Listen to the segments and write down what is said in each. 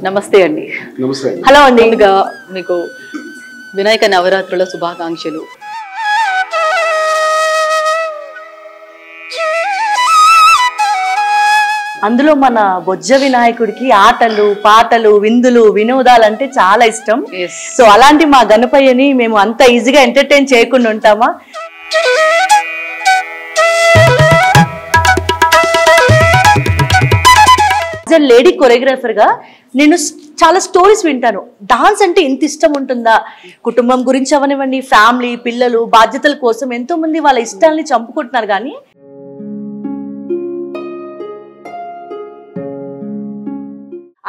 నమస్తే అండి. నమస్తే. హలో అండి. ముందుగా మీకు వినాయక నవరాత్రుల శుభాకాంక్షలు. అందులో మన బొజ్జ వినాయకుడికి ఆటలు పాటలు విందులు వినోదాలు అంటే చాలా ఇష్టం. సో అలాంటి మా గణపయ్యని మేము అంత ఈజీగా ఎంటర్టైన్ చేయకుండా ఉంటామా? లేడీ కొరియోగ్రాఫర్ గా నేను చాలా స్టోరీస్ వింటాను. డాన్స్ అంటే ఇంత ఇష్టం ఉంటుందా? కుటుంబం గురించి అవనివ్వండి, ఫ్యామిలీ, పిల్లలు, బాధ్యతల కోసం ఎంతో మంది వాళ్ళ ఇష్టాలని చంపుకుంటున్నారు. కానీ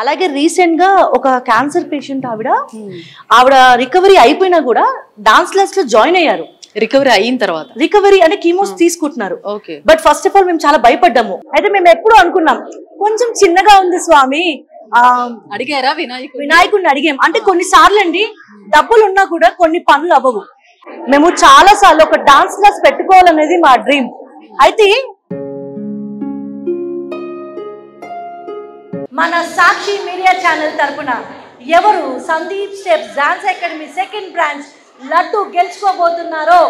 అలాగే రీసెంట్ గా ఒక క్యాన్సర్ పేషెంట్ ఆవిడ రికవరీ అయిపోయినా కూడా డాన్స్ క్లాస్ లో జాయిన్ అయ్యారు. రికవరీ అయిన తర్వాత రికవరీ అంటే కీమోస్ తీసుకుంటున్నారు. బట్ ఫస్ట్ ఆఫ్ ఆల్ మేము చాలా భయపడ్డాము. అయితే మేము ఎప్పుడు అనుకున్నాం కొంచెం చిన్నగా ఉంది స్వామి, అడిగారా వినాయకుడిని అడిగాం. అంటే కొన్నిసార్లు అండి డబ్బులు ఉన్నా కూడా కొన్ని పనులు అవ్వవు. మేము చాలా సార్లు ఒక డాన్స్ క్లాస్ పెట్టుకోవాలనేది మా డ్రీమ్. అయితే మన సాక్షి మీడియా ఛానల్ తరపున ఎవరు Sandeep steps dance academy second branch laddu గెలుచుకోబోతున్నారో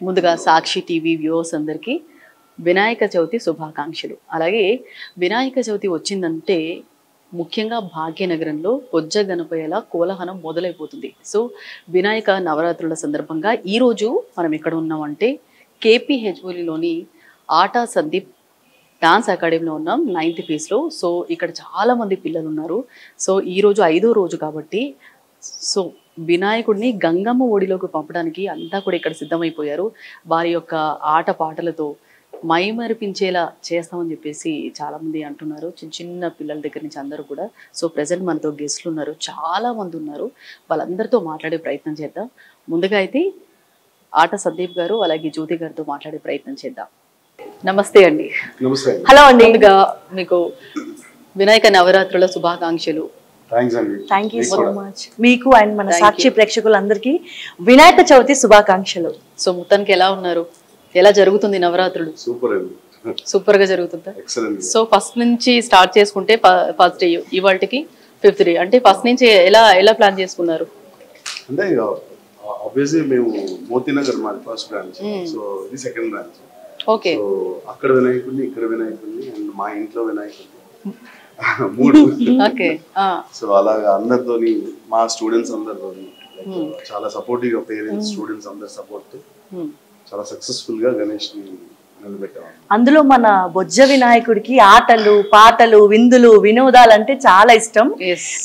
ముందుగా సాక్షి టీవీ వ్యూవర్స్ అందరికీ వినాయక చవితి శుభాకాంక్షలు. అలాగే వినాయక చవితి వచ్చిందంటే ముఖ్యంగా భాగ్యనగరంలో బొజ్జ గణపయ్యల కోలాహలం మొదలైపోతుంది. సో వినాయక నవరాత్రుల సందర్భంగా ఈరోజు మనం ఎక్కడ ఉన్నామంటే కేపీహెచ్ఓలిలోని ఆటా సందీప్ డాన్స్ అకాడమీలో ఉన్నాం, 9th ఫేజ్లో. సో ఇక్కడ చాలామంది పిల్లలు ఉన్నారు. సో ఈరోజు 5వ రోజు కాబట్టి సో వినాయకుడిని గంగమ్మ ఒడిలోకి పంపడానికి అంతా కూడా ఇక్కడ సిద్ధమైపోయారు. వారి యొక్క ఆట పాటలతో మైమరిపించేలా చేస్తామని చెప్పేసి చాలామంది అంటున్నారు, చిన్న చిన్న పిల్లల దగ్గర నుంచి అందరూ కూడా. సో ప్రజెంట్ మనతో గెస్ట్లు ఉన్నారు, చాలామంది ఉన్నారు. వాళ్ళందరితో మాట్లాడే ప్రయత్నం చేద్దాం. ముందుగా అయితే ఆట సందీప్ గారు అలాగే జ్యోతి గారితో మాట్లాడే ప్రయత్నం చేద్దాం. నమస్తే అండి. నమస్తే. హలో అండి. ముందుగా మీకు వినాయక నవరాత్రుల శుభాకాంక్షలు. Thank you so much. మీకు అండ్ మన సాక్షి ప్రేక్షకులందరికీ వినాయక చవితి శుభాకాంక్షలు. సో మొత్తానికి ఎలా ఉన్నారు? ఎలా జరుగుతుంది నవరాత్రులు? సూపర్ గా జరుగుతుందా? సో ఫస్ట్ నుంచి స్టార్ట్ చేసుకుంటే ఫస్ట్ డే ఇవాళకి 5th డే అంటే ఫస్ట్ నుంచి ఎలా ప్లాన్ చేసుకున్నారు? అంటే ఆబ్వియస్లీ మేము మోతీనగర్ మాది ఫస్ట్ బ్రాంచ్, సో ఇది సెకండ్ బ్రాంచ్. ఓకే. సో అక్కడ వినాయకుడిని, ఇక్కడ వినాయకుడిని అండ్ మా ఇంట్లో వినాయకుడిని మూడు. ఓకే. సో అలాగా అందరితోని మా స్టూడెంట్స్ అందరితోని చాలా సపోర్టివ్ గా పేరెంట్స్ స్టూడెంట్స్ అందరి సపోర్ట్ తో చాలా సక్సెస్ఫుల్ గా గణేష్ ని నిలబెట్టాము. అందులో మన బొజ్జ వినాయకుడికి ఆటలు పాటలు విందులు వినోదాలు అంటే చాలా ఇష్టం.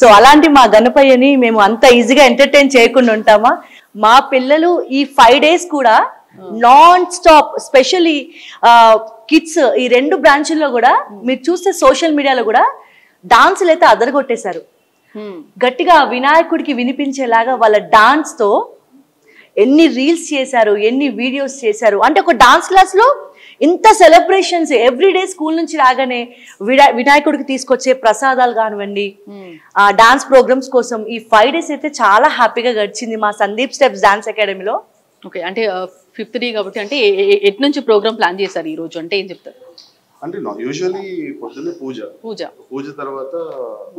సో అలాంటి మా గణపయ్యని మేము అంత ఈజీగా ఎంటర్టైన్ చేయకుండా ఉంటామా? మా పిల్లలు ఈ 5 days కూడా నాన్ స్టాప్, స్పెషల్లీ కిడ్స్ ఈ 2 బ్రాంచుల్లో కూడా మీరు చూస్తే సోషల్ మీడియాలో కూడా డాన్సులు అయితే అదరగొట్టేశారు. గట్టిగా వినాయకుడికి వినిపించేలాగా వాళ్ళ డాన్స్ తో ఎన్ని రీల్స్ చేశారు, ఎన్ని వీడియోస్ చేశారు. అంటే ఒక డాన్స్ క్లాస్ లో ఇంత సెలబ్రేషన్స్ ఎవ్రీడే స్కూల్ నుంచి రాగానే వినాయకుడికి తీసుకొచ్చే ప్రసాదాలు కానివ్వండి, డాన్స్ ప్రోగ్రామ్స్ కోసం ఈ 5 days అయితే చాలా హ్యాపీగా గడిచింది మా సందీప్ స్టెప్స్ డాన్స్ అకాడమీలో. ఓకే. అంటే 5th డే కాబట్టి అంటే ఎట్ నుంచి ప్రోగ్రామ్ ప్లాన్ చేశారు ఈ రోజు అంటే ఏం చెప్తారు? అంటే యూజువల్లీ పొద్దున్నే పూజ తర్వాత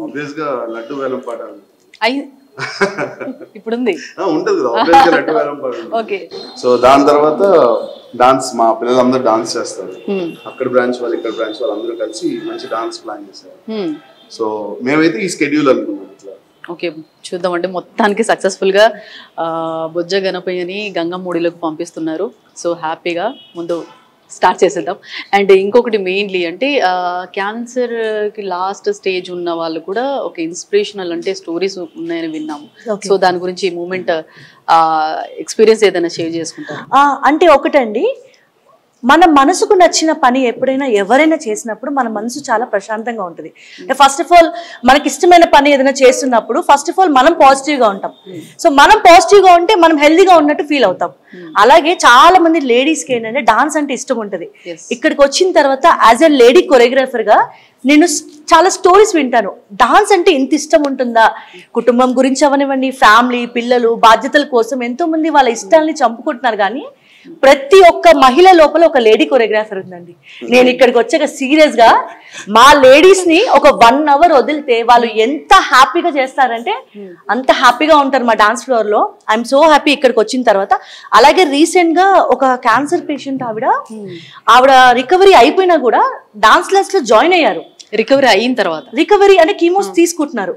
ఆబ్వియస్ గా లడ్డు వేలం పాట ఇప్పుడు ఉంది ఉంటది కదా, ఆబ్వియస్ గా లడ్డు వేలం పాట. ఓకే. సో దాని తర్వాత డాన్స్ మా పిల్లలందరూ డాన్స్ చేస్తారు. అక్కడ బ్రాంచ్ వాళ్ళు ఇక్కడ బ్రాంచ్ వాళ్ళు అందరూ కలిసి మంచి డాన్స్ ప్లాన్ చేశారు. సో మేమైతే ఈ స్కెడ్యూల్ అనుకున్నాం ఇట్లా. ఓకే, చూద్దామంటే మొత్తానికి సక్సెస్ఫుల్గా బొజ్జ గణపయ్యని గంగమ్మూడిలోకి పంపిస్తున్నారు. సో హ్యాపీగా ముందు స్టార్ట్ చేసేద్దాం. అండ్ ఇంకొకటి మెయిన్లీ అంటే క్యాన్సర్కి లాస్ట్ స్టేజ్ ఉన్న వాళ్ళు కూడా ఒక ఇన్స్పిరేషనల్ అంటే స్టోరీస్ ఉన్నాయని విన్నాము. సో దాని గురించి ఈ మూమెంట్ ఎక్స్పీరియన్స్ ఏదైనా షేర్ చేసుకుంటారు? అంటే ఒకటండి, మన మనసుకు నచ్చిన పని ఎప్పుడైనా ఎవరైనా చేసినప్పుడు మన మనసు చాలా ప్రశాంతంగా ఉంటుంది. ఫస్ట్ ఆఫ్ ఆల్ మనకి ఇష్టమైన పని ఏదైనా చేస్తున్నప్పుడు ఫస్ట్ ఆఫ్ ఆల్ మనం పాజిటివ్గా ఉంటాం. సో మనం పాజిటివ్గా ఉంటే మనం హెల్దీగా ఉన్నట్టు ఫీల్ అవుతాం. అలాగే చాలా మంది లేడీస్కి ఏంటంటే డాన్స్ అంటే ఇష్టం ఉంటుంది. ఇక్కడికి వచ్చిన తర్వాత యాజ్ ఎ లేడీ కొరియోగ్రాఫర్గా నేను చాలా స్టోరీస్ వింటాను. డాన్స్ అంటే ఇంత ఇష్టం ఉంటుందా, కుటుంబం గురించి అవనివ్వండి, ఫ్యామిలీ, పిల్లలు, బాధ్యతల కోసం ఎంతో మంది వాళ్ళ ఇష్టాలని చంపుకుంటున్నారు. కానీ ప్రతి ఒక్క మహిళ లోపల ఒక లేడీ కొరియోగ్రాఫర్ ఉందండి. నేను ఇక్కడికి వచ్చాక సీరియస్ గా మా లేడీస్ ని ఒక 1 hour వదిలితే వాళ్ళు ఎంత హ్యాపీగా చేస్తారంటే అంత హ్యాపీగా ఉంటారు మా డాన్స్ ఫ్లోర్ లో. ఐఎమ్ సో హ్యాపీ ఇక్కడికి వచ్చిన తర్వాత. అలాగే రీసెంట్ గా ఒక క్యాన్సర్ పేషెంట్ ఆవిడ రికవరీ అయిపోయినా కూడా డాన్స్ క్లాస్ లో జాయిన్ అయ్యారు. రికవరీ అయిన తర్వాత రికవరీ అంటే కీమోస్ తీసుకుంటున్నారు.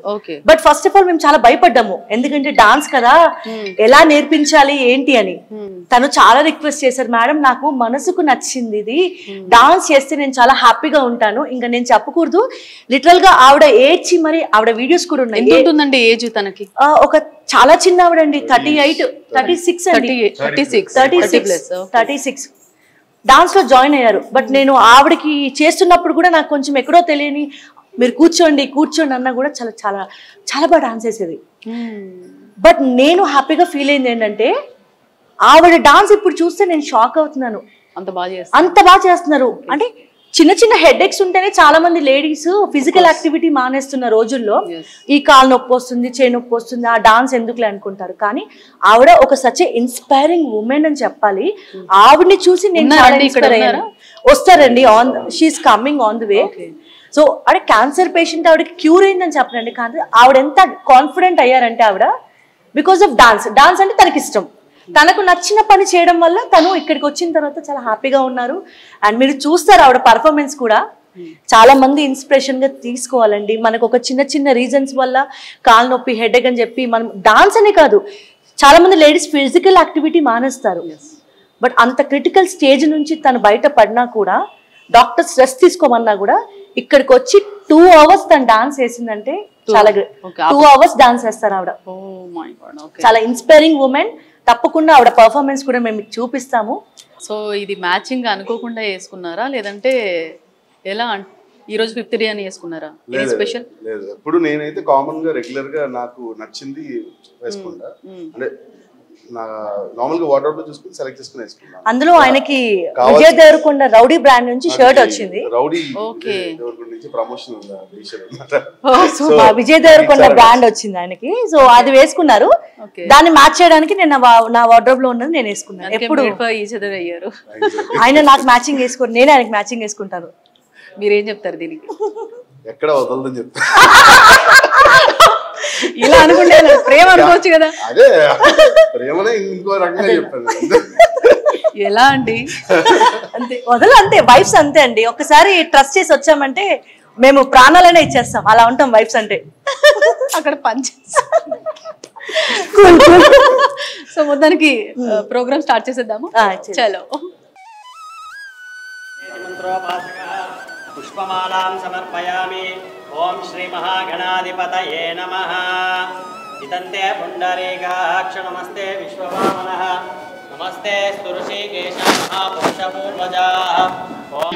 బట్ ఫస్ట్ ఆఫ్ ఆల్ మేము చాలా భయపడ్డాము, ఎందుకంటే డాన్స్ కదా ఎలా నేర్పించాలి ఏంటి అని. తను చాలా రిక్వెస్ట్ చేశారు, మేడం నాకు మనసుకు నచ్చింది ఇది, డాన్స్ చేస్తే నేను చాలా హ్యాపీగా ఉంటాను, ఇంకా నేను చెప్పకూడదు. లిటరల్ గా ఆవిడ ఏడ్చి మరి ఆవిడ వీడియోస్ కూడా ఉన్నాయి. ఎంత ఉంటుందండి ఏజ్ తనకి? ఒక చాలా చిన్న ఆవిడండి, 38, 36 అండి, 36 డాన్స్ లో జాయిన్ అయ్యారు. బట్ నేను ఆవిడకి చేస్తున్నప్పుడు కూడా నాకు కొంచెం ఎక్కడో తెలియని, మీరు కూర్చోండి అన్నా కూడా చాలా చాలా చాలా బాగా డాన్స్ చేసేది. బట్ నేను హ్యాపీగా ఫీల్ అయింది ఏంటంటే ఆవిడ డాన్స్ ఇప్పుడు చూస్తే నేను షాక్ అవుతున్నాను, అంత బాగా చేస్తున్నారు. అంటే చిన్న చిన్న హెడ్ ఎక్స్ ఉంటేనే చాలా మంది లేడీస్ ఫిజికల్ యాక్టివిటీ మానేస్తున్న రోజుల్లో ఈ కాలు నొప్పి వస్తుంది, చేయి నొప్పి వస్తుంది, ఆ డాన్స్ ఎందుకులే అనుకుంటారు. కానీ ఆవిడ ఒక సచ్ ఇన్స్పైరింగ్ ఉమెన్ అని చెప్పాలి. ఆవిడని చూసి నేను వస్తారండి, she's coming on the way. So ఆవిడ క్యాన్సర్ పేషెంట్, ఆవిడకి క్యూర్ అయిందని చెప్పనండి, కానీ ఆవిడ ఎంత కాన్ఫిడెంట్ అయ్యారంటే ఆవిడ బికాస్ ఆఫ్ డాన్స్. డాన్స్ అంటే తనకి ఇష్టం, తనకు నచ్చిన పని చేయడం వల్ల తను ఇక్కడికి వచ్చిన తర్వాత చాలా హ్యాపీగా ఉన్నారు. అండ్ మీరు చూస్తారు ఆవిడ పర్ఫార్మెన్స్ కూడా చాలా మంది ఇన్స్పిరేషన్ గా తీసుకోవాలండి. మనకు ఒక చిన్న చిన్న రీజన్స్ వల్ల కాలు నొప్పి, హెడేక్ అని చెప్పి మనం డాన్స్ అనే కాదు, చాలా మంది లేడీస్ ఫిజికల్ యాక్టివిటీ మానేస్తారు. బట్ అంత క్రిటికల్ స్టేజ్ నుంచి తను బయట పడినా కూడా, డాక్టర్ స్ట్రెస్ తీసుకోమన్నా కూడా ఇక్కడికి వచ్చి 2 hours తను డాన్స్ వేసిందంటే చాలా గ్రేట్. 2 hours డాన్స్ వేస్తారు ఆవిడ. చాలా ఇన్స్పైరింగ్ ఉమెన్. తప్పకుండా ఆవిడ పర్ఫార్మెన్స్ కూడా మేము చూపిస్తాము. సో ఇది మ్యాచింగ్ అనుకోకుండా వేసుకున్నారా, లేదంటే ఎలా? ఈ రోజు 5th డే అని వేసుకున్నారా? స్పెషల్ లేదు, ఎప్పుడు నేనైతే కామన్ గా రెగ్యులర్ గా నాకు నచ్చింది వేసుకుంటా. అంటే నార్మల్ గా వాటర్ లో చూసుకుని సెలెక్ట్ చేసుకుని వేసుకున్నాను. అందులో ఆయనకి విజయ్ దేవరకొండ రౌడీ బ్రాండ్ నుంచి షర్ట్ వచ్చింది. రౌడీ దేవరకొండ నుంచి ప్రమోషన్ ఉంది విజయ్ దేవరకొండ బ్రాండ్ వచ్చింది ఆయనకి. సో అది వేసుకున్నారు, దాన్ని మ్యాచ్ చేయడానికి నేను నా వార్డ్రోబ్ లో ఉన్నది నేను వేసుకున్నాను. ఎప్పుడు ఆయన నాకు మ్యాచింగ్ వేసుకోరు, నేను ఆయనకి మ్యాచింగ్ వేసుకుంటాను. మీరేం చెప్తారు దీనికి? ఎక్కడ వదలదని చెప్తా. ఇలా అనుకుంటే ప్రేమ అనుకోవచ్చు కదా. అదే ప్రేమనే ఇంకో రకంగా చెప్పాను. ఎలా అండి? అంతే వదలు, అంతే వైఫ్స్ అంతే అండి. ఒకసారి ట్రస్ట్ చేసి వచ్చామంటే మేము ప్రాణాలనే ఇచ్చేస్తాం, అలా ఉంటాం వైఫ్స్ అంటే. అక్కడ పంచ్. సో మొత్తానికి ప్రోగ్రామ్ స్టార్ట్ చేసేద్దాము. చలో. పుష్పమాలాం సమర్పయామి. ఓం శ్రీ మహాగణాధిపతయే నమః. చితంతే పుండరీకాక్ష నమస్తే విశ్వవామనః. నమస్తే స్తుఋషికేశ మహాపురుషపూర్వజాః. ఓం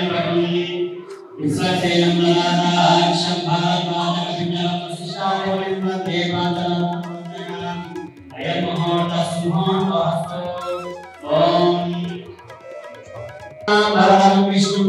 విష్ణు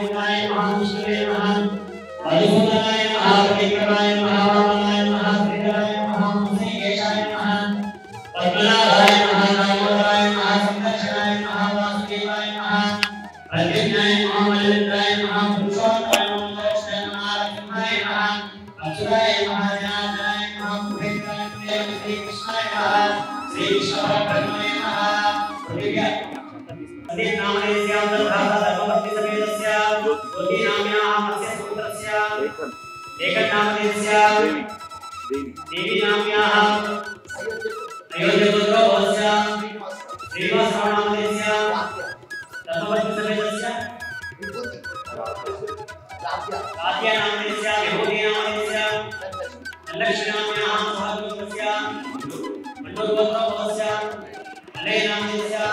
गोविंदाय नमः विष्णुवे नमः मधुसूदनाय नमः विक्रमाय नमः वामनाय नमः श्रीधराय नमः श्रीकेशाय नमः पद्मनाभाय नमः दामोदराय नमः संकर्षणाय नमः वासुदेवाय नमः प्रद्युम्नाय नमः मल्लिकाय नमः पुरुषोत्तमाय नमः लक्ष्मणाय नमः लक्ष्मणाय नमः अच्युताय नमः जनार्दनाय नमः पुरेन्द्राय नमः श्रीकृष्णाय नमः श्रीकृष्णपरब्रह्मणे नमः प्रतिज्ञा सतीनामनेस्यां तद्धाता धर्मपत्नी समेतस्य ज्योतिनाम्याः मत्स्य सूत्रस्य एकनामनेस्यां देवीनाम्याः अयोध्यपुत्रस्य श्रीवासनामनेस्यां धर्मपत्नी समेतस्य कात्यानामनेस्यां विभूतिनामनेस्यां लक्ष्मीनाम्याः सहगुणस्य मंडोदपुत्रस्य अलेनामनेस्यां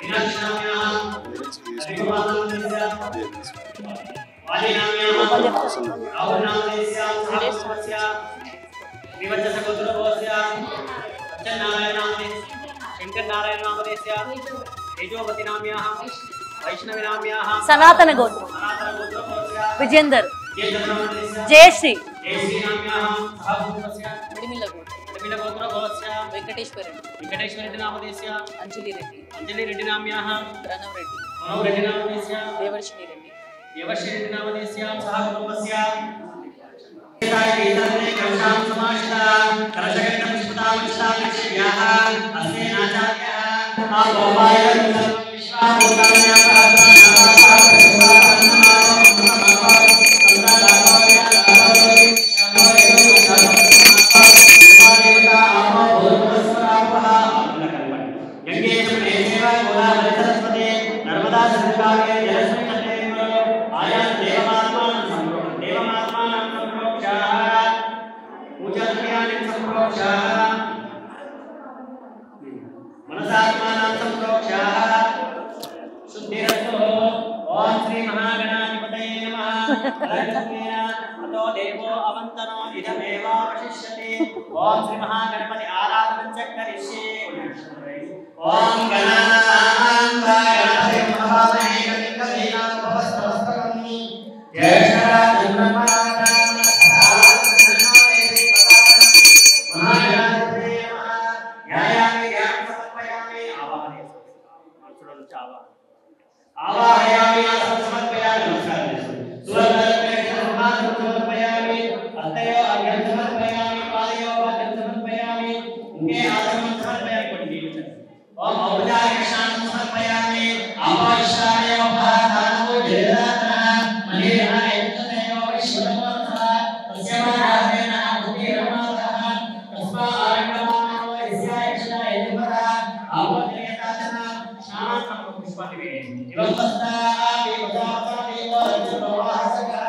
मीनाक्षनाम्याः श्रीकुमारनामनेस्यां वालीनाम्याः राहुलनामनेस्यां सहगुणस्य श्रीवत्सपुत्रस्य सत्यनारायणामनेस्यां शंकरनारायणामनेस्यां तेजोवतीनाम्याः वैष्णवीनाम्याः सनातन गोत्र विजेंदर जयश्री जयश्रीनाम्याः सहगुणस्य मिडिमिल्ल गोत्र गोत्रस्य वेंकटेश्वरी नामदेस्य अंजलि रेड्डी नाम्याः प्रणव रेड्डी नामदेस्य देवर्षिणी देवर्षिणी नामदेस्य सह कुटुंबस्य कलशां समाश्रिता कलशगणं पुष्पतां लक्ष्म्याः अस्ते नाचार्यः आपोपाय अतो देवो अवन्तनो इदमेवावशिष्यते ओम श्री महागणपति आराधनं च करिष्ये ओम गणानां गणपतिं महामहे कविं भवस्तमस्तकं ज्येष्ठराजं महागणपते नमः न्यायामि ध्यानं समर्पयामि आवाहयामि आसन समर्पयामि नमस्कार समर्पयामि अतयो अर्घ्यं समर्पयामि पादयो अर्घ्यं समर्पयामि उनके आसनं समर्पयामि ओम औपचारिक स्नानं समर्पयामि आवाहयामि उपहाराणो जयदातः मनेह एतदेव विश्वनाथः तस्यमानादेन बुद्धिरमातः तस्मा आरण्यमानो यस्याय क्षणाय निवरः आवोदयतातः स्नानं पुष्पादिवे एवं तस्तापि वदातापि वज्रवाहसकः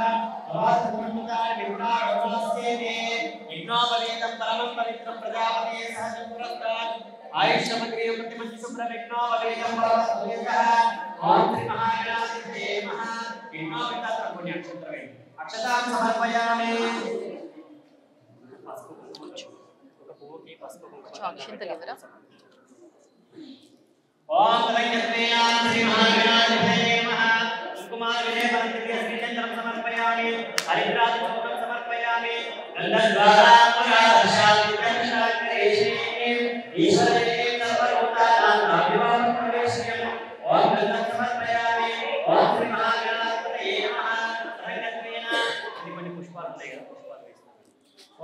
विघ्नोपवेदं परमं पवित्रं प्रजापते सहजं पुरस्तात् आयुष्यमग्रे प्रतिमन्ति शुभ्र विघ्नोपवेदं परमं ओम श्री महागणाधिपते नमः विघ्नोपवेदं पुण्यक्षेत्रवे अक्षतां समर्पयामि ओम तदंगत्रेयां श्री महागणाधिपते नमः कुमार विजय पंडित श्री चंद्रम समर्पयामि हरिद्राज चौकम समर्पयामि गंधद्वारा पुरादशामि कंशाकरेशे ईश्वरे सर्वभूतानां अभिवादं प्रवेश्यं ओम गंधं समर्पयामि ओम श्री महागणाधिपते नमः तदंगत्रेण निपनि पुष्पाలు ఉంటాయి కదా పుష్పాలు వేస్తాం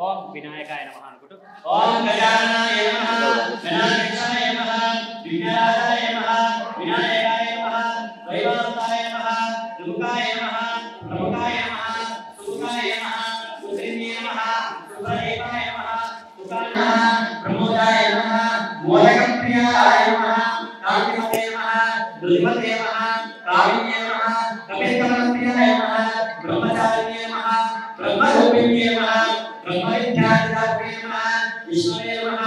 ओम विनायकाय नमः అనుకుంటూ ओम गजाननाय नमः गणाध्यक्षाय नमः विघ्नराजाय नमः विनायकाय नमः वैवान्ताय नमः दुर्गाय नमः प्रमुखाय नमः सुखाय नमः सुत्रिणे नमः सुभदेवाय नमः सुखाय नमः प्रमोदाय नमः मोदकप्रियाय नमः कान्तिमते नमः दुर्मते नमः कामिन्ये नमः कपिलकमलप्रियाय नमः ब्रह्मचारिणे नमः ब्रह्मरूपिणे नमः ब्रह्मविद्याधिदात्रे नमः विष्णुवे नमः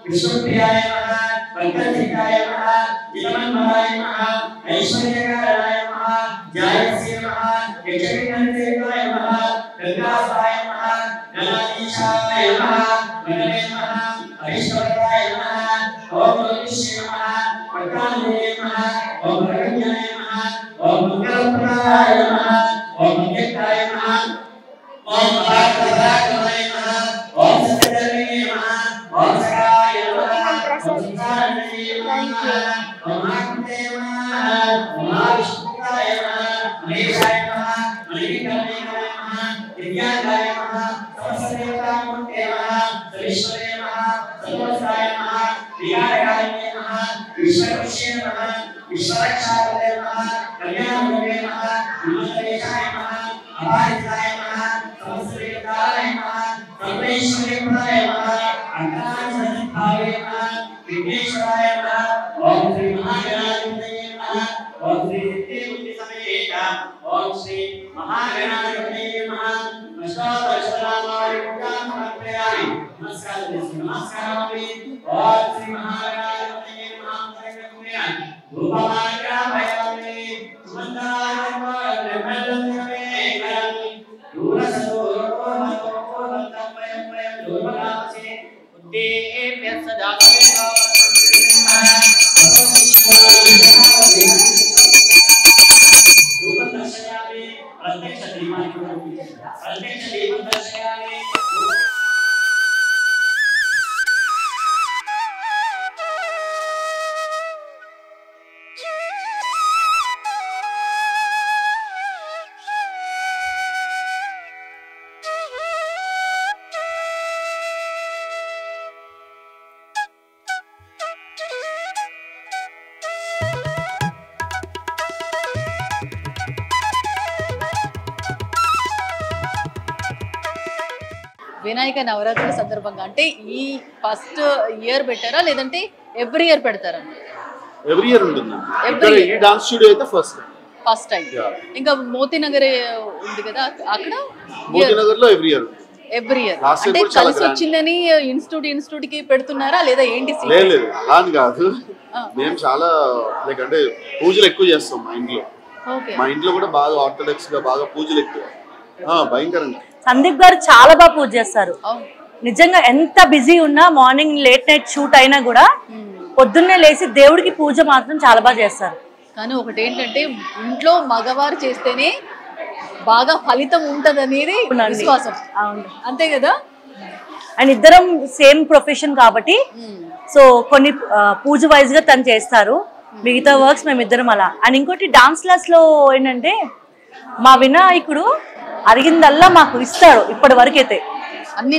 विष्णुप्रियाय नमः पंकजिकाय नमः विमन्महाय नमः ऐश्वर्यकाराय नमः जयस्य नमः यक्षिणन्तेकाय नमः गंगासाय नमः गणाधीशाय नमः गणवे नमः ऐश्वर्याय नमः ओम ज्योतिषे नमः प्रकाशे नमः ओम रंजनाय नमः ओम मंगलप्रदाय नमः महेशाय नमः मणिकर्णे नमः दिव्यांगाय नमः समस्तदेवतामूर्ते नमः सर्वेश्वरे नमः सर्वोत्ताय नमः विनायकाय नमः विश्वरूपे नमः विश्वरक्षाय नमः कल्याणाय नमः विमलेशाय नमः अपारिताय नमः समस्तदेवताय नमः सर्वेश्वराय नमः अज्ञानसंभावे नमः विघ्नेश्वराय नमः ओम श्री महागणाधिपतये नमः ओम श्री सिद्धिबुद्धि समेत ओम श्री महागणाधिपतये नमः नमस्कार समर्पयामि नमस्कारामि ओम श्री महागणाधिपतये नमः धूपमाग्रापयामि सुमन्दायमलमेकरं వినాయక నవరాత్రుల సందర్భంగా అంటే ఈ ఫస్ట్ ఇయర్ పెట్టారా లేదంటే ఎవ్రీ ఇయర్ పెడతారా? ఎవ్రీ ఇయర్ ఉంటుంది. ఇక్కడ ఈ డాన్స్ స్టూడియో అయితే ఫస్ట్ టైం. ఇంకా మోతీనగర్ ఉంది కదా, అక్కడ మోతీనగర్ లో ఎవ్రీ ఇయర్ అంటే కలిసి వచ్చిందని ఇన్స్టిట్యూట్ కి పెడుతున్నారా లేదా ఏంటి? లేదు అలా అని కాదు, మేము చాలా లైక్ అంటే పూజలు ఎక్కువ చేస్తాం మా ఇంట్లో. మా ఇంట్లో కూడా బాగా ఆర్థోడాక్స్ గా బాగా పూజలు ఎక్కువ, భయంకరంగా. సందీప్ గారు చాలా బాగా పూజ చేస్తారు నిజంగా. ఎంత బిజీ ఉన్నా మార్నింగ్ లేట్ నైట్ షూట్ అయినా కూడా పొద్దున్నే లేచి దేవుడికి పూజ మాత్రం చాలా బాగా చేస్తారు. కానీ ఒకటి ఏంటంటే ఇంట్లో మగవారు చేస్తేనే బాగా ఫలితం ఉంటది అనేది విశ్వాసం, అంతే కదా. అండ్ ఇద్దరం సేమ్ ప్రొఫెషన్ కాబట్టి సో కొన్ని పూజ వైజ్ గా తను చేస్తారు, మిగతా వర్క్స్ మేమిద్దరం అలా. అండ్ ఇంకోటి డాన్స్ క్లాస్ లో ఏంటంటే మా వినాయకుడు అడిగిందల్లా మాకు ఇస్తాడు. ఇప్పటి వరకు అయితే అన్ని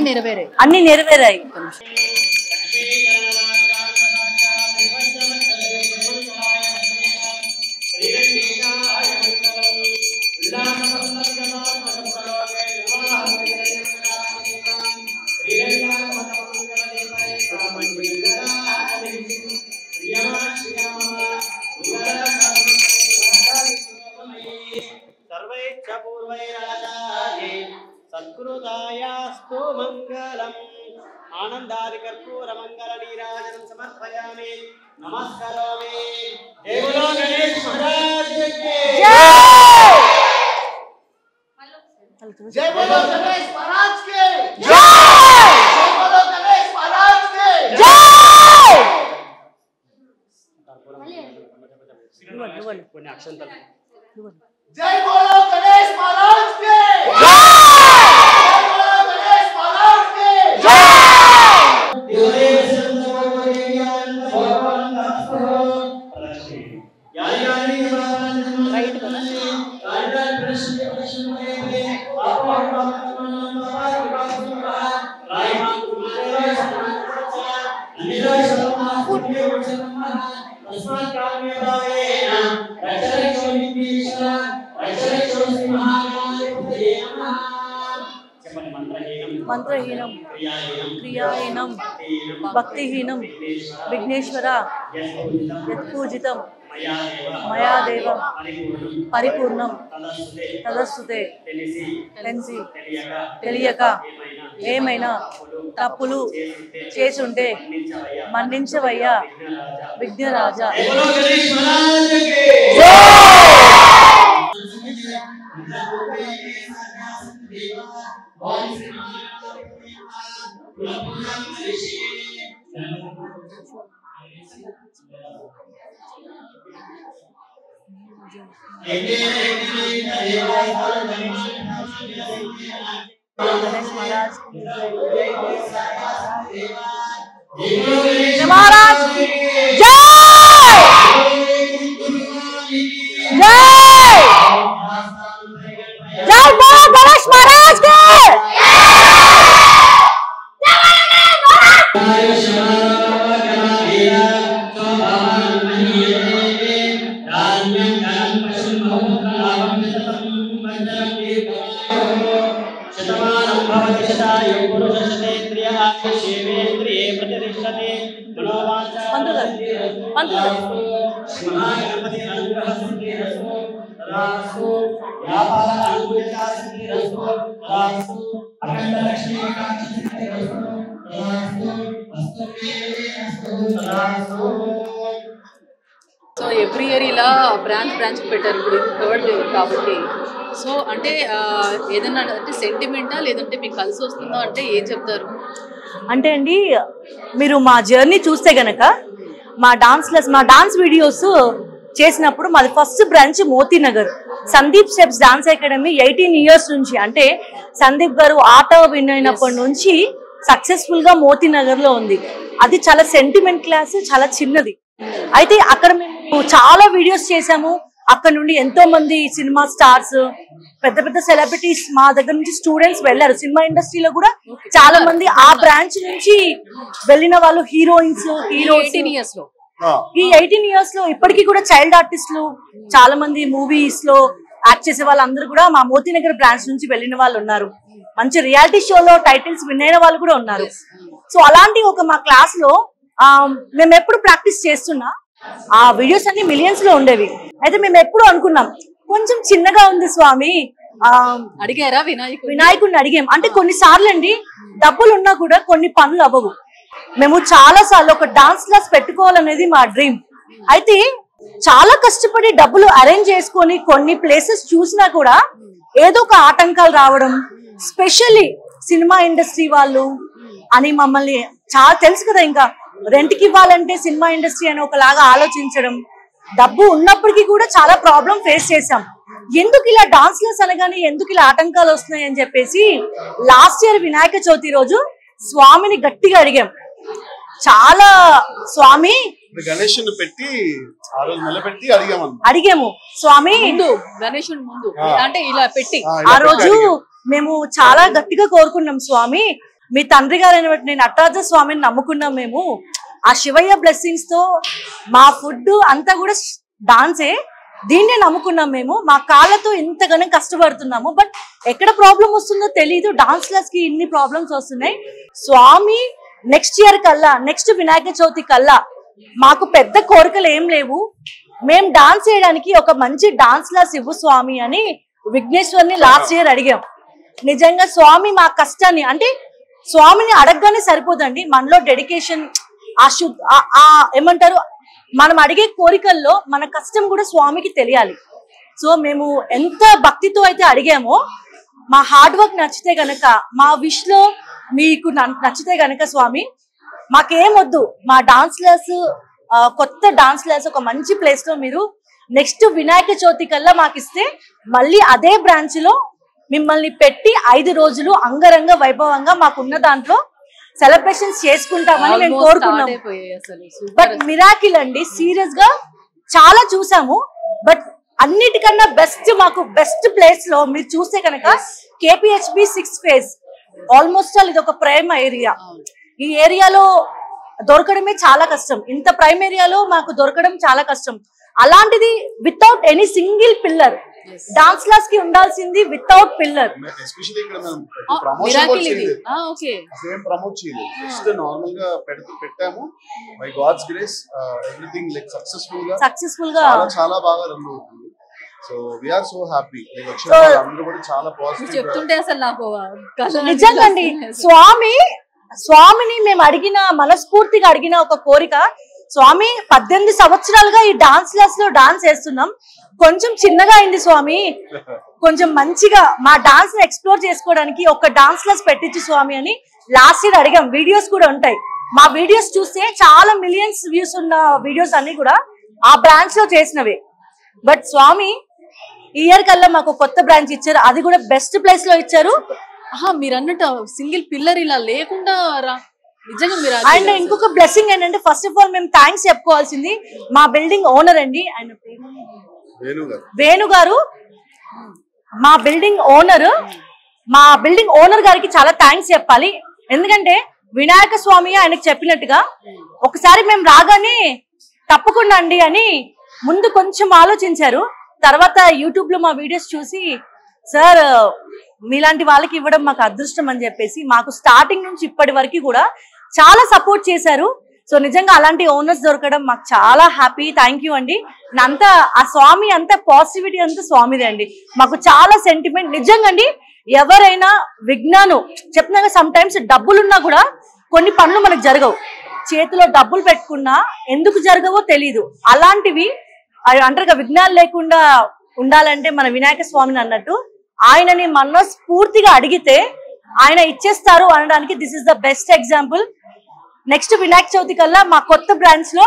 నెరవేరాయి. सत्कृतायास्तु मंगलम् आनंदादि कर्पूर मंगल नीराजनं समर्पयामि नमस्करोमि। जय बोलो गणेश महाराज की जय। जय बोलो गणेश महाराज की जय। जय बोलो गणेश महाराज की जय। కొన్ని అక్షంతలు जय बोलो गणेश महाराज की जय। మంత్రహీనం క్రియాహీనం భక్తిహీనం విఘ్నేశ్వర యత్పూజితం మయాదేవ పరిపూర్ణం తదస్తుతే. తెలిసి తెలియక ఏమైనా తప్పులు చేసుంటే మన్నించవయ్యా విఘ్నరాజా. गणेश महाराज महाराज जय जय। शतमानं भवति शतायुः पुरुषः शतेन्द्रिय आयुष्येवेन्द्रिये प्रतिष्ठते मनोवाञ्छाफलसिद्धिरस्तु महागणपति अनुग्रहसिद्धिरस्तु तदास्तु व्यापारानुकूलतासिद्धिरस्तु तदास्तु अखण्डलक्ष्मीकान्तसिद्धिरस्तु तदास्तु वस्तुमेवेस्तु तदास्तु. సో ఎవ్రీ ఇయర్ ఇలా బ్రాంచ్ పెట్టారు ఇప్పుడు థర్డ్ కాబట్టి. సో అంటే ఏదన్నా అంటే సెంటిమెంటా లేదంటే మీకు కలిసి వస్తుందా అంటే ఏం చెప్తారు? అంటే అండి మీరు మా జర్నీ చూస్తే గనక మా డాన్స్ వీడియోస్ చేసినప్పుడు మాది first branch Moti Nagar Sandeep steps dance academy 18 years నుంచి, అంటే సందీప్ గారు ఆట విన్ అయినప్పటి నుంచి సక్సెస్ఫుల్ గా మోతీనగర్ లో ఉంది. అది చాలా సెంటిమెంట్ క్లాస్, చాలా చిన్నది. అయితే అక్కడ మేము చాలా వీడియోస్ చేసాము. అక్కడ నుండి ఎంతో మంది సినిమా స్టార్స్, పెద్ద పెద్ద సెలబ్రిటీస్ మా దగ్గర నుంచి స్టూడెంట్స్ వెళ్ళారు. సినిమా ఇండస్ట్రీలో కూడా చాలా మంది ఆ బ్రాంచ్ నుంచి వెళ్ళిన వాళ్ళు, హీరోయిన్స్, హీరోస్. ఈ 18 years లో ఇప్పటికీ కూడా చైల్డ్ ఆర్టిస్టులు చాలా మంది మూవీస్ లో యాక్ట్ చేసే వాళ్ళందరూ కూడా మా మోతీనగర్ బ్రాంచ్ నుంచి వెళ్ళిన వాళ్ళు ఉన్నారు. మంచి రియాలిటీ షోలో టైటిల్స్ విన్ అయిన వాళ్ళు కూడా ఉన్నారు. సో అలాంటి ఒక మా క్లాస్ లో మేము ఎప్పుడు ప్రాక్టీస్ చేస్తున్నా ఆ వీడియోస్ అన్ని మిలియన్స్ లో ఉండేవి. అయితే మేము ఎప్పుడు అనుకున్నాం కొంచెం చిన్నగా ఉంది స్వామి, అడిగారా వినాయకుడిని అడిగాం. అంటే కొన్నిసార్లు అండి డబ్బులు ఉన్నా కూడా కొన్ని పనులు అవ్వవు. మేము చాలా సార్లు ఒక డాన్స్ క్లాస్ పెట్టుకోవాలనేది మా డ్రీమ్. అయితే చాలా కష్టపడి డబ్బులు అరేంజ్ చేసుకొని కొన్ని ప్లేసెస్ చూసినా కూడా ఏదో ఒక ఆటంకాలు రావడం, స్పెషల్లీ సినిమా ఇండస్ట్రీ వాళ్ళు అని మమ్మల్ని చాలా తెలుసు కదా, ఇంకా రెంట్కి ఇవ్వాలంటే సినిమా ఇండస్ట్రీ అని ఒకలాగా ఆలోచించడం, డబ్బు ఉన్నప్పటికీ కూడా చాలా ప్రాబ్లం ఫేస్ చేసాం. ఎందుకు ఇలా డాన్స్ క్లాస్ అనగానే ఎందుకు ఇలా ఆటంకాలు వస్తున్నాయి అని చెప్పేసి లాస్ట్ ఇయర్ వినాయక చవితి రోజు స్వామిని గట్టిగా అడిగాం. చాలా స్వామి గణేశుని పెట్టి ఆ రోజు నిలబెట్టి అడిగాము స్వామి గణేశుని ముందు అంటే ఇలా పెట్టి ఆ రోజు మేము చాలా గట్టిగా కోరుకున్నాం, స్వామి మీ తండ్రి గారు నేను నటరాజ స్వామిని నమ్ముకున్నాం. మేము ఆ శివయ్య బ్లెస్సింగ్స్ తో మా ఫుడ్ అంతా కూడా డాన్సే, దీన్నే నమ్ముకున్నాం. మేము మా కాళ్ళతో ఇంతగానో కష్టపడుతున్నాము, బట్ ఎక్కడ ప్రాబ్లం వస్తుందో తెలియదు. డాన్స్ క్లాస్ కి ఇన్ని ప్రాబ్లమ్స్ వస్తున్నాయి. స్వామి నెక్స్ట్ ఇయర్ కల్లా, నెక్స్ట్ వినాయక చవితి కల్లా మాకు పెద్ద కోరికలు ఏం లేవు, మేము డాన్స్ చేయడానికి ఒక మంచి డాన్స్ క్లాస్ ఇవ్వు స్వామి అని విఘ్నేశ్వర్ని లాస్ట్ ఇయర్ అడిగాం. నిజంగా స్వామి మా కష్టాన్ని, అంటే స్వామిని అడగగానే సరిపోదండి, మనలో డెడికేషన్, ఏమంటారు, మనం అడిగే కోరికల్లో మన కష్టం కూడా స్వామికి తెలియాలి. సో మేము ఎంత భక్తితో అయితే అడిగామో, మా హార్డ్ వర్క్ నచ్చితే గనక, మా విష్ లో మీకు నచ్చితే గనక స్వామి మాకేమొద్దు, మా డాన్స్ క్లాస్, కొత్త డాన్స్ క్లాస్ ఒక మంచి ప్లేస్ లో మీరు నెక్స్ట్ వినాయక చవితి కల్లా మాకు ఇస్తే మళ్ళీ అదే బ్రాంచ్ లో మిమ్మల్ని పెట్టి 5 రోజులు అంగరంగ వైభవంగా మాకున్న దాంట్లో సెలబ్రేషన్స్ చేసుకుంటామని మేము కోరుకున్నాం. బట్ మిరాకిల్ అండి, సీరియస్ గా చాలా చూసాము. బట్ అన్నిటికన్నా బెస్ట్, మాకు బెస్ట్ ప్లేస్ లో మీరు చూస్తే కనుక KPHB 6th phase, almost all ఇది ఒక ప్రైమ్ ఏరియా. ఈ ఏరియాలో దొరకడమే చాలా కష్టం. ఇంత ప్రైమ్ ఏరియాలో మాకు దొరకడం చాలా కష్టం. అలాంటిది without any single pillar, dance class కి ఉండాల్సింది వితౌట్ పిల్లర్. సక్సెస్ఫుల్ గా చాలా బాగా రన్ అవుతుంది. So we are so happy. అందరూ కూడా చాలా పాజిటివ్ చెప్తుంటే అసలు నాకు నిజంగా అండి, స్వామిని మేము అడిగిన, మనస్ఫూర్తిగా అడిగిన ఒక కోరిక, స్వామి 18 సంవత్సరాలుగా ఈ డాన్స్ క్లాస్ లో డాన్స్ చేస్తున్నాం, కొంచెం చిన్నగా అయింది స్వామి, కొంచెం మంచిగా మా డాన్స్ ని ఎక్స్ప్లోర్ చేసుకోవడానికి ఒక డాన్స్ క్లాస్ పెట్టించు స్వామి అని లాస్ట్ ఇయర్ అడిగాం. వీడియోస్ కూడా ఉంటాయి. మా వీడియోస్ చూస్తే చాలా మిలియన్స్ వ్యూస్ ఉన్న వీడియోస్ అన్ని కూడా ఆ బ్రాంచ్ లో చేసినవే. బట్ స్వామి ఈ ఇయర్ కల్లా మాకు కొత్త బ్రాంచ్ ఇచ్చారు, అది కూడా బెస్ట్ ప్లేస్ లో ఇచ్చారు. మీరు అన్నట్టు సింగిల్ పిల్లర్ ఇలా లేకుండా నిజంగా మీరు. అండ్ ఇంకొక బ్లెస్సింగ్ ఏంటంటే, ఫస్ట్ ఆఫ్ ఆల్ మేము థ్యాంక్స్ చెప్పుకోవాల్సింది మా బిల్డింగ్ ఓనర్ అండి, ఆయన వేణు గారు. మా బిల్డింగ్ ఓనర్ గారికి చాలా థ్యాంక్స్ చెప్పాలి. ఎందుకంటే వినాయక స్వామి ఆయనకు చెప్పినట్టుగా ఒకసారి మేము రాగానే తప్పకుండా అండి అని ముందు కొంచెం ఆలోచించారు. తర్వాత యూట్యూబ్ లో మా వీడియోస్ చూసి సార్ మీలాంటి వాళ్ళకి ఇవ్వడం మాకు అదృష్టం అని చెప్పేసి మాకు స్టార్టింగ్ నుంచి ఇప్పటి వరకు కూడా చాలా సపోర్ట్ చేశారు. సో నిజంగా అలాంటి ఓనర్స్ దొరకడం మాకు చాలా హ్యాపీ. థ్యాంక్ యూ అండి. అంతా ఆ స్వామి అంత పాజిటివిటీ అంతా స్వామిదే అండి. మాకు చాలా సెంటిమెంట్ నిజంగా అండి. ఎవరైనా విజ్ఞానం చెప్తున్నాగా సమ్ టైమ్స్ డబ్బులున్నా కూడా కొన్ని పనులు మనకు జరగవు. చేతిలో డబ్బులు పెట్టుకున్నా ఎందుకు జరగవో తెలీదు. అలాంటివి అంటారుగా విఘ్నాలు లేకుండా ఉండాలంటే మన వినాయక స్వామిని అన్నట్టు ఆయనని మనస్ఫూర్తిగా అడిగితే ఆయన ఇచ్చేస్తారు అనడానికి this is the best example. Next Vinayaka Chavithi కల్లా మా కొత్త బ్రాంచ్ లో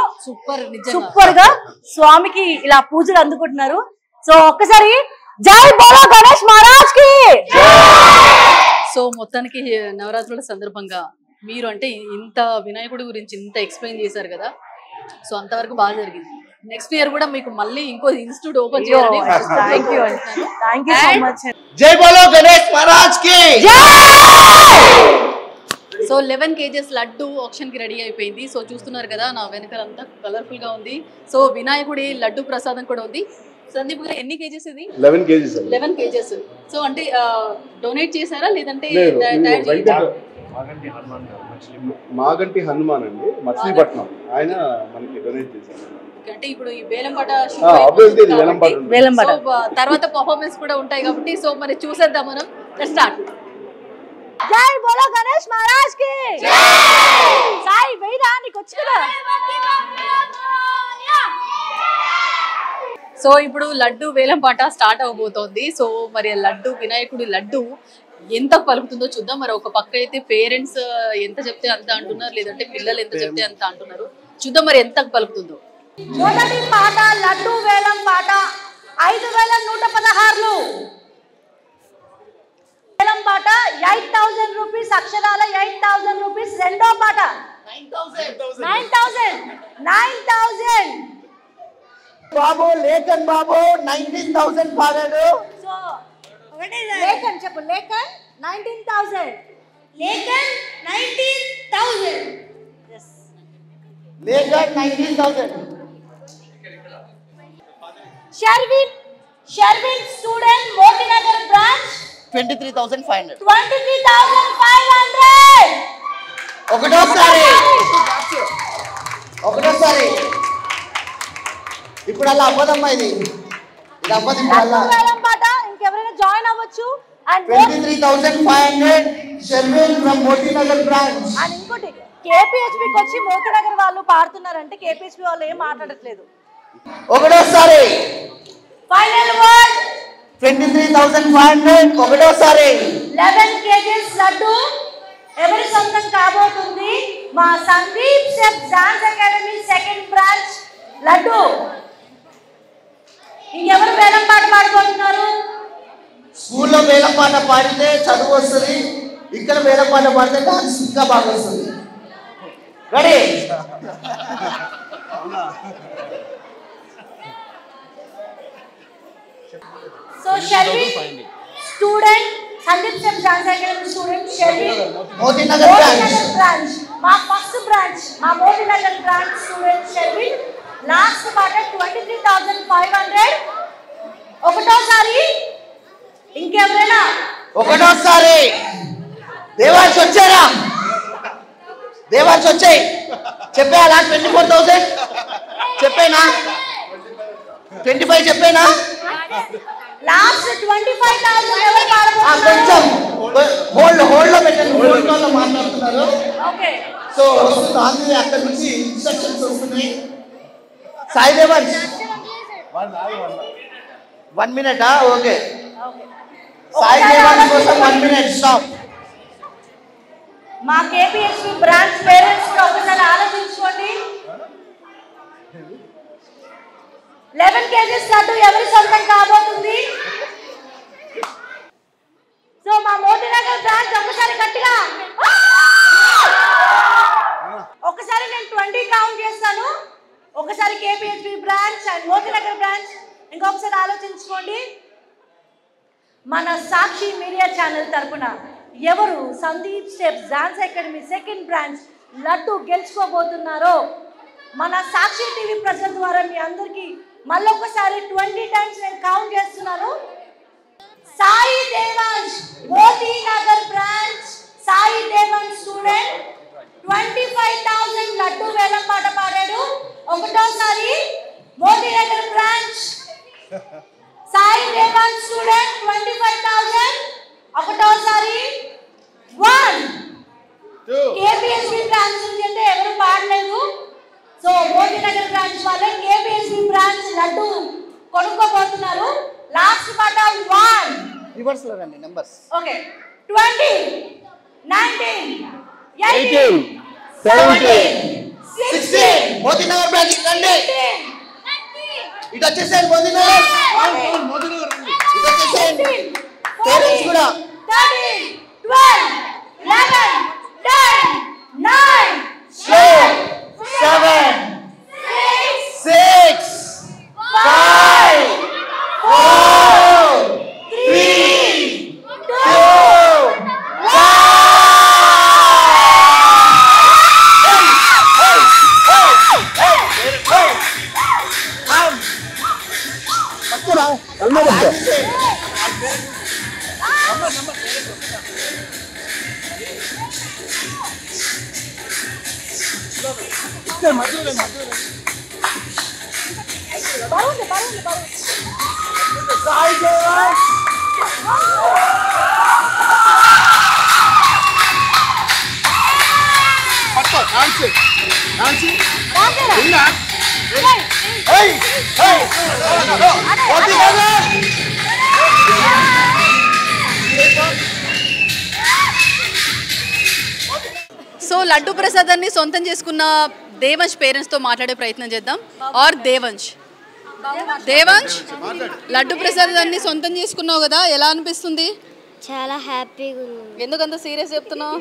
సూపర్ గా స్వామికి ఇలా పూజలు అందుకుంటున్నారు. సో ఒక్కసారి జై బోలో గణేష్ మహారాజ్ కి. సో మొత్తానికి నవరాత్రుల సందర్భంగా మీరు అంటే ఇంత వినాయకుడి గురించి ఇంత ఎక్స్ప్లెయిన్ చేశారు కదా, సో అంతవరకు బాగా జరిగింది. నెక్స్ట్ ఇయర్ కూడా మీకు మళ్ళీ ఇంకో ఇన్స్టిట్యూట్ ఓపెన్ చేయాలని థ్యాంక్ యూ సో మచ్. జై బోలో గణేష్ మహారాజ్ కి. సో 11 kgs లడ్డు ఆప్షన్ కి రెడీ అయిపోయింది. సో చూస్తున్నారు కదా నా వెనకాలంతా కలర్ఫుల్ గా ఉంది. సో వినాయకుడి లడ్డు ప్రసాదం కూడా ఉంది. సందీప్ గారు ఎన్ని కేజెస్ ఇది? 11 kgs. 11 kgs. సో అంటే డొనేట్ చేశారా లేదంటే మాగంటి హనుమాన్ అండి మచిలీపట్నం ఆయన మనకి డొనేట్ చేశారు. అంటే ఇప్పుడు ఈ వేలంపాట తర్వాత పర్ఫార్మెన్స్ కూడా ఉంటాయి కాబట్టి సో మరి చూసేద్దాం మనం. స్టార్ట్. జై బోలో గణేష్ మహారాజ్ కి. సాయి వెయిరా నీకు వచ్చి కదా. సో ఇప్పుడు లడ్డు వేలంపాట స్టార్ట్ అవబోతోంది. సో మరి లడ్డు వినాయకుడి లడ్డు ఎంత పలుకుతుందో చూద్దాం. మరి ఒక పక్క అయితే పేరెంట్స్ ఎంత చెప్తే అంత అంటున్నారు, లేదంటే పిల్లలు ఎంత చెప్తే అంత అంటున్నారు. చూద్దాం మరి ఎంత పలుకుతుందో. మొదటి పాట లడ్డు వేలం పాట 5116 వేలం పాట 8000 రూపీస్ అక్షరాల 8000 రూపీస్. రెండో పాట 9000 బాబు లేఖన్ బాబు 19,000 పాడాడు. సో ఒకటే లేఖన్ చెప్పు. లేఖన్ 19000. లేఖన్ 19000. yes లేఖన్ 19,000. Sharvin student Motinagar branch 23,500. 23,500. ఒకటోసారి ఇప్పుడు అలా అవ్వదమ్మా. ఇది అవ్వదు. పాట ఇంకెవరైనా జాయిన్ అవ్వచ్చు. And 23,500 Sharvin from Motinagar branch. And ఇంకోటి కేపీహెచ్బికి వచ్చి మోతినగర్ వాళ్ళు పాడుతున్నారంటే కేపీహెచ్బి వాళ్ళు ఏం మాట్లాడట్లేదు. ఒకటోసారి ఫైనల్ వర్డ్ 23,500. ఒకటోసారి 11 kgs లడ్డు ఎవరి సొంతం కాబోతుంది? మా సందీప్ సెఫ్ dance academy second branch laddu. ఇంకెవరు వేలం పాట పాడుకుంటున్నారు? స్కూల్లో వేలం పాట పాడితే చదువు వస్తుంది, ఇక్కడ వేలం పాట పాడితే డాన్స్ ఇంకా బాగా వస్తుంది. Ready? So Sharvin student Sandeep సెఫ్ dance academy student Sharvin Motinagar branch మా ఫస్ట్ బ్రాంచ్ మా Motinagar branch student Sharvin. Last పాట 23,500. ఒకటోసారి ఇంకెవరైనా? ఒకటోసారి దేవాన్స్ వచ్చారా? దేవాన్స్ వచ్చాయి చెప్పేయాలా? 24,000 చెప్పేనా? 25 చెప్పేనా? లాస్ట్ 25,000 ఎవరు పాడబోతున్నారు? కొంచెం హోల్డ్ లో పెట్టండి. హోల్డ్ లో మాట్లాడుతున్నారు. ఓకే. సో వస్తుంది అక్కడ నుంచి ఇన్స్ట్రక్షన్స్ వస్తున్నాయి. సాయి దేవాన్స్ 1 minute. ఓకే. సాయి దేవాన్స్ కోసం 1 minute స్టాప్. మా కేపీహెచ్బి బ్రాంచ్ పేరెంట్స్ కూడా ఒకసారి ఆలోచించుకోండి. 11 kgs లడ్డు ఎవరి సొంతం కాబోతుంది? సో మా మోతినగర్ బ్రాంచ్ ఒకసారి గట్టిగా ఒకసారి నేను 20 కౌంట్ చేస్తాను. ఒకసారి KPHB branch and Motinagar branch ఇంకొకసారి ఆలోచించుకోండి. మన సాక్షి మీడియా ఛానల్ తరపున ఎవరు Sandeep steps dance academy second branch laddu గెలుచుకోబోతున్నారో మన సాక్షి టీవీ ప్రజల ద్వారా మీ అందరికీ మళ్ళొకసారి 20 times నేను కౌంట్ చేస్తున్నాను. సాయి రివర్స్లో రండి నెంబర్స్. ఓకే 20 19 18 17 16 మోతీనగర్ బ్రాంచ్ రండి. ఇటు వచ్చేసేయండి మోతీనగర్. ఇటు వచ్చేసేయండి పేరెంట్స్ కూడా. 13 12 11 10 9 8 7 6 5 4 3 2 సో లడ్డు ప్రసాదాన్ని సొంతం చేసుకున్న దేవంశ్ పేరెంట్స్ తో మాట్లాడే ప్రయత్నం చేద్దాం. ఆర్ దేవంశ్ లడ్డు ప్రసాదాన్ని సొంతం చేసుకున్నావు కదా, ఎలా అనిపిస్తుంది? చాలా హ్యాపీగా ఉంది. ఎందుకంత సీరియస్ చెప్తున్నావు?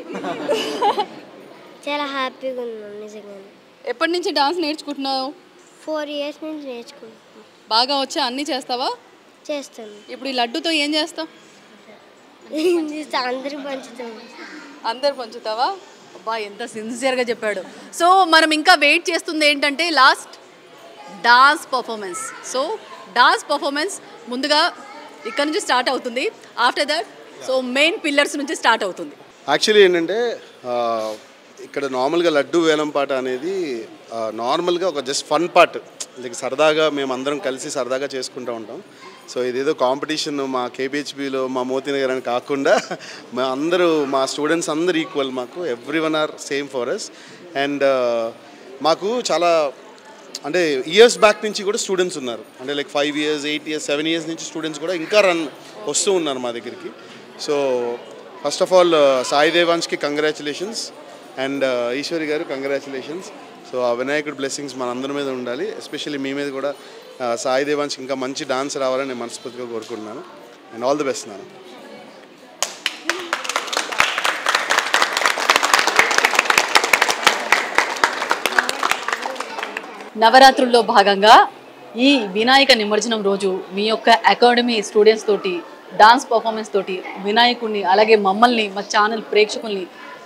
చాలా హ్యాపీగా ఉన్నాను నిజంగా. ఎప్పటి నుంచి డాన్స్ నేర్చుకుంటున్నావు? 4 years నుంచి నేర్చుకుంటున్నాను. బాగా వచ్చా? అన్నీ చేస్తావా? చేస్తాను. ఇప్పుడు ఈ లడ్డుతో ఏం చేస్తావు? అందరూ పంచుతాము. అందరు పంచుతావా? అబ్బా ఎంత సిన్సియర్గా చెప్పాడు. సో మనం ఇంకా వెయిట్ చేస్తుంది ఏంటంటే last dance performance. So dance performance ముందుగా ఇక్కడ నుంచి స్టార్ట్ అవుతుంది. After that so main pillars నుంచి స్టార్ట్ అవుతుంది. యాక్చువల్లీ ఏంటంటే ఇక్కడ నార్మల్గా లడ్డు వేలం పాట అనేది నార్మల్గా ఒక జస్ట్ ఫన్ పార్ట్, లైక్ సరదాగా మేము అందరం కలిసి సరదాగా చేసుకుంటూ ఉంటాం. సో ఇదేదో కాంపిటీషన్ మా కేపీహెచ్బిలో మా మోతీనగర్ అని కాకుండా మా స్టూడెంట్స్ అందరు ఈక్వల్, మాకు everyone are same for us. And మాకు చాలా అంటే ఇయర్స్ బ్యాక్ నుంచి కూడా స్టూడెంట్స్ ఉన్నారు, అంటే లైక్ 5 years 8 years 7 years నుంచి స్టూడెంట్స్ కూడా ఇంకా వస్తూ ఉన్నారు మా దగ్గరికి. So first of all Sai దేవాన్స్కి కంగ్రాచులేషన్స్ అండ్ ఈశ్వరి గారు కంగ్రాచులేషన్స్. సో ఆ వినాయకుడి బ్లెస్సింగ్స్ మనందరి మీద ఉండాలి, ఎస్పెషల్లీ మీ మీద కూడా. సాయి దేవాన్స్కి ఇంకా మంచి డాన్స్ రావాలని నేను మనస్ఫూర్తిగా కోరుకుంటున్నాను. అండ్ ఆల్ ది బెస్ట్ నాన్న. నవరాత్రుల్లో భాగంగా ఈ వినాయక నిమజ్జనం రోజు మీ యొక్క అకాడమీ స్టూడెంట్స్ తోటి డాన్స్ పర్ఫార్మెన్స్ తోటి వినాయకుడిని అలాగే మమ్మల్ని మా ఛానల్ ప్రేక్షకుల్ని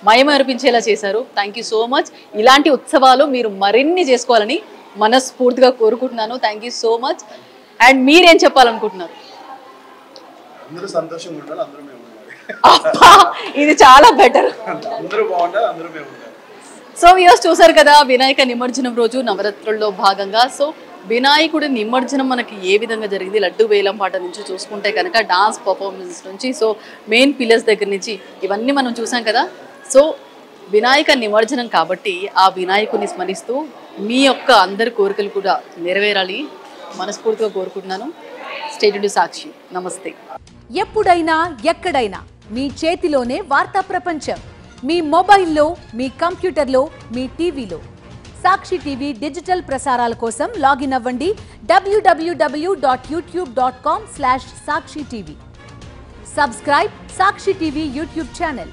మయమర్పించేలా చేశారు. Thank you so much. ఇలాంటి ఉత్సవాలు మీరు మరిన్ని చేసుకోవాలని మనస్ఫూర్తిగా కోరుకుంటున్నాను. Thank you so much. And మీరేం చెప్పాలనుకుంటున్నారు? అందరూ సంతోషంగా ఉండాలి, అందరూ మేము ఉండాలి. అబ్బా ఇది చాలా బెటర్. అందరూ బాగుండాలి, అందరూ మేము ఉండాలి. సో వ్యూవర్స్ చూసారు కదా వినాయక నిమజ్జనం రోజు నవరాత్రుల్లో భాగంగా. సో వినాయకుడి నిమజ్జనం మనకి ఏ విధంగా జరిగింది, లడ్డు వేలం పాట నుంచి చూసుకుంటే కనుక డాన్స్ పర్ఫార్మెన్స్ నుంచి సో మెయిన్ పిల్లర్స్ దగ్గర నుంచి ఇవన్నీ మనం చూసాం కదా. సో వినాయక నిమజ్జనం కాబట్టి ఆ వినాయకుడిని స్మరిస్తూ మీ యొక్క అందరి కోరికలు కూడా నెరవేరాలి మనస్ఫూర్తిగా కోరుకుంటున్నాను. స్టేట్ టు సాక్షి. నమస్తే. ఎప్పుడైనా ఎక్కడైనా మీ చేతిలోనే వార్తా ప్రపంచం. మీ మొబైల్లో, మీ కంప్యూటర్లో, మీ టీవీలో. సాక్షి టీవీ డిజిటల్ ప్రసారాల కోసం లాగిన్ అవ్వండి www.youtube.com/sakshi tv. సబ్స్క్రైబ్ సాక్షి టీవీ యూట్యూబ్ ఛానల్.